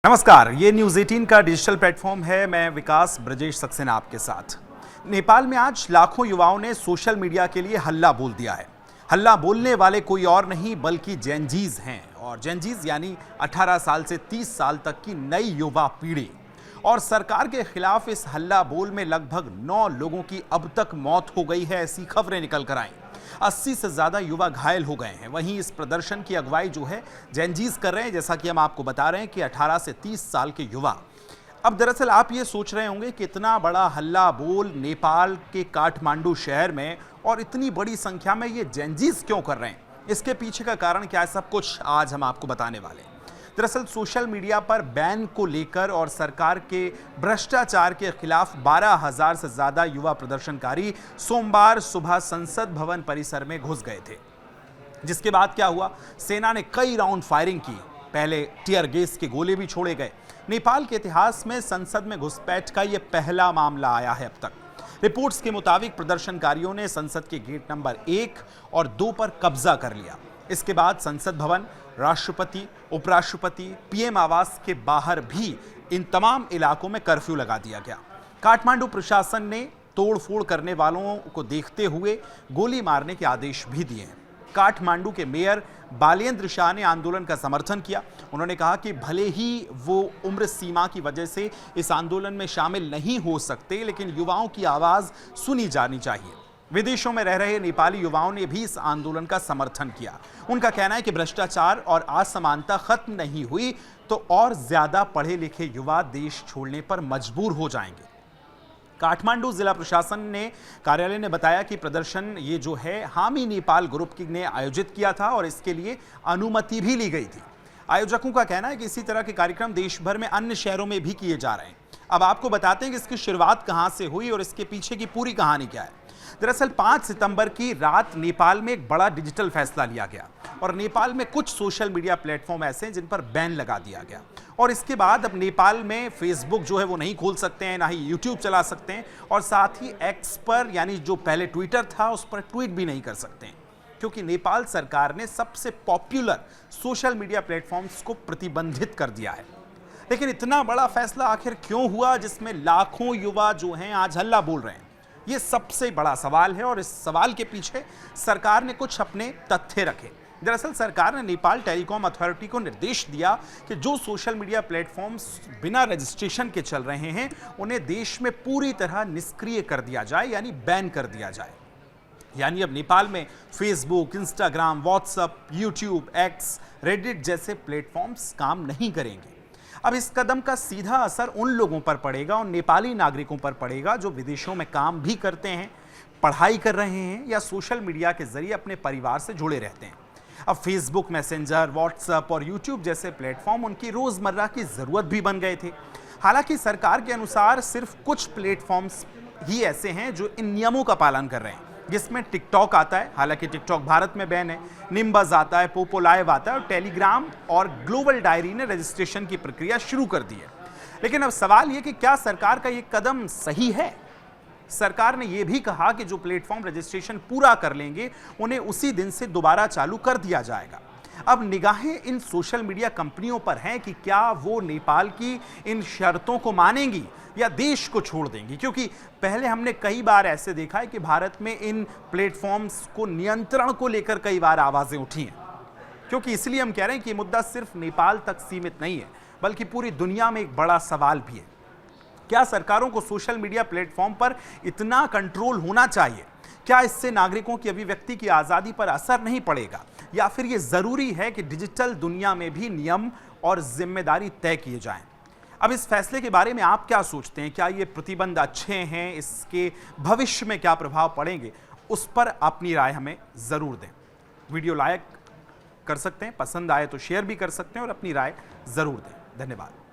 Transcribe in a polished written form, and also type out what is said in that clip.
नमस्कार, ये न्यूज़ 18 का डिजिटल प्लेटफॉर्म है। मैं विकास ब्रजेश सक्सेना आपके साथ। नेपाल में आज लाखों युवाओं ने सोशल मीडिया के लिए हल्ला बोल दिया है। हल्ला बोलने वाले कोई और नहीं बल्कि जेनजीज हैं, और जेनजीज यानी 18 साल से 30 साल तक की नई युवा पीढ़ी। और सरकार के खिलाफ इस हल्ला बोल में लगभग 9 लोगों की अब तक मौत हो गई है, ऐसी खबरें निकल कर आई। 80 से ज़्यादा युवा घायल हो गए हैं। वहीं इस प्रदर्शन की अगुवाई जो है जेनजीज कर रहे हैं, जैसा कि हम आपको बता रहे हैं कि 18 से 30 साल के युवा। अब दरअसल आप ये सोच रहे होंगे कि इतना बड़ा हल्ला बोल नेपाल के काठमांडू शहर में और इतनी बड़ी संख्या में ये जेनजीज क्यों कर रहे हैं, इसके पीछे का कारण क्या है, सब कुछ आज हम आपको बताने वाले हैं। दरअसल सोशल मीडिया पर बैन को लेकर और सरकार के भ्रष्टाचार के खिलाफ 12,000 से ज्यादा युवा प्रदर्शनकारी सोमवार सुबह संसद भवन परिसर में घुस गए थे। जिसके बाद क्या हुआ, सेना ने कई राउंड फायरिंग की। पहले टीयर गैस के गोले भी छोड़े गए। नेपाल के इतिहास में संसद में घुसपैठ का यह पहला मामला आया है अब तक। रिपोर्ट्स के मुताबिक प्रदर्शनकारियों ने संसद के गेट नंबर 1 और 2 पर कब्जा कर लिया। इसके बाद संसद भवन, राष्ट्रपति, उपराष्ट्रपति, पीएम आवास के बाहर भी इन तमाम इलाकों में कर्फ्यू लगा दिया गया। काठमांडू प्रशासन ने तोड़फोड़ करने वालों को देखते हुए गोली मारने के आदेश भी दिए हैं। काठमांडू के मेयर बालेंद्र शाह ने आंदोलन का समर्थन किया। उन्होंने कहा कि भले ही वो उम्र सीमा की वजह से इस आंदोलन में शामिल नहीं हो सकते, लेकिन युवाओं की आवाज सुनी जानी चाहिए। विदेशों में रह रहे नेपाली युवाओं ने भी इस आंदोलन का समर्थन किया। उनका कहना है कि भ्रष्टाचार और असमानता खत्म नहीं हुई तो और ज्यादा पढ़े लिखे युवा देश छोड़ने पर मजबूर हो जाएंगे। काठमांडू जिला प्रशासन ने कार्यालय ने बताया कि प्रदर्शन ये जो है हामी नेपाल ग्रुप ने आयोजित किया था और इसके लिए अनुमति भी ली गई थी। आयोजकों का कहना है कि इसी तरह के कार्यक्रम देश भर में अन्य शहरों में भी किए जा रहे हैं। अब आपको बताते हैं कि इसकी शुरुआत कहां से हुई और इसके पीछे की पूरी कहानी क्या है। दरअसल 5 सितंबर की रात नेपाल में एक बड़ा डिजिटल फैसला लिया गया और नेपाल में कुछ सोशल मीडिया प्लेटफॉर्म ऐसे हैं जिन पर बैन लगा दिया गया। और इसके बाद अब नेपाल में फेसबुक जो है वो नहीं खोल सकते हैं, ना ही यूट्यूब चला सकते हैं, और साथ ही एक्स पर यानी जो पहले ट्विटर था उस पर ट्वीट भी नहीं कर सकते हैं, क्योंकि नेपाल सरकार ने सबसे पॉपुलर सोशल मीडिया प्लेटफॉर्म्स को प्रतिबंधित कर दिया है। लेकिन इतना बड़ा फैसला आखिर क्यों हुआ जिसमें लाखों युवा जो हैं आज हल्ला बोल रहे हैं, ये सबसे बड़ा सवाल है। और इस सवाल के पीछे सरकार ने कुछ अपने तथ्य रखे। दरअसल सरकार ने नेपाल टेलीकॉम अथॉरिटी को निर्देश दिया कि जो सोशल मीडिया प्लेटफॉर्म्स बिना रजिस्ट्रेशन के चल रहे हैं उन्हें देश में पूरी तरह निष्क्रिय कर दिया जाए, यानी बैन कर दिया जाए। यानी अब नेपाल में Facebook, Instagram, WhatsApp, YouTube, x, Reddit जैसे प्लेटफॉर्म्स काम नहीं करेंगे। अब इस कदम का सीधा असर उन लोगों पर पड़ेगा, उन नेपाली नागरिकों पर पड़ेगा जो विदेशों में काम भी करते हैं, पढ़ाई कर रहे हैं या सोशल मीडिया के जरिए अपने परिवार से जुड़े रहते हैं। अब फेसबुक, मैसेंजर, व्हाट्सएप और यूट्यूब जैसे प्लेटफॉर्म उनकी रोजमर्रा की जरूरत भी बन गए थे। हालांकि सरकार के अनुसार सिर्फ कुछ प्लेटफॉर्म्स ही ऐसे हैं जो इन नियमों का पालन कर रहे हैं, जिसमें टिकटॉक आता है। हालांकि टिकटॉक भारत में बैन है। निम्बस आता है, पोपो लाइव आता है, और टेलीग्राम और ग्लोबल डायरी ने रजिस्ट्रेशन की प्रक्रिया शुरू कर दी है। लेकिन अब सवाल यह कि क्या सरकार का यह कदम सही है। सरकार ने यह भी कहा कि जो प्लेटफॉर्म रजिस्ट्रेशन पूरा कर लेंगे उन्हें उसी दिन से दोबारा चालू कर दिया जाएगा। अब निगाहें इन सोशल मीडिया कंपनियों पर हैं कि क्या वो नेपाल की इन शर्तों को मानेंगी या देश को छोड़ देंगी, क्योंकि पहले हमने कई बार ऐसे देखा है कि भारत में इन प्लेटफॉर्म्स को नियंत्रण को लेकर कई बार आवाजें उठी हैं। क्योंकि इसलिए हम कह रहे हैं कि ये मुद्दा सिर्फ नेपाल तक सीमित नहीं है, बल्कि पूरी दुनिया में एक बड़ा सवाल भी है। क्या सरकारों को सोशल मीडिया प्लेटफॉर्म पर इतना कंट्रोल होना चाहिए? क्या इससे नागरिकों की अभिव्यक्ति की आज़ादी पर असर नहीं पड़ेगा, या फिर ये जरूरी है कि डिजिटल दुनिया में भी नियम और जिम्मेदारी तय किए जाएं? अब इस फैसले के बारे में आप क्या सोचते हैं? क्या ये प्रतिबंध अच्छे हैं? इसके भविष्य में क्या प्रभाव पड़ेंगे? उस पर अपनी राय हमें जरूर दें। वीडियो लाइक कर सकते हैं, पसंद आए तो शेयर भी कर सकते हैं और अपनी राय जरूर दें। धन्यवाद।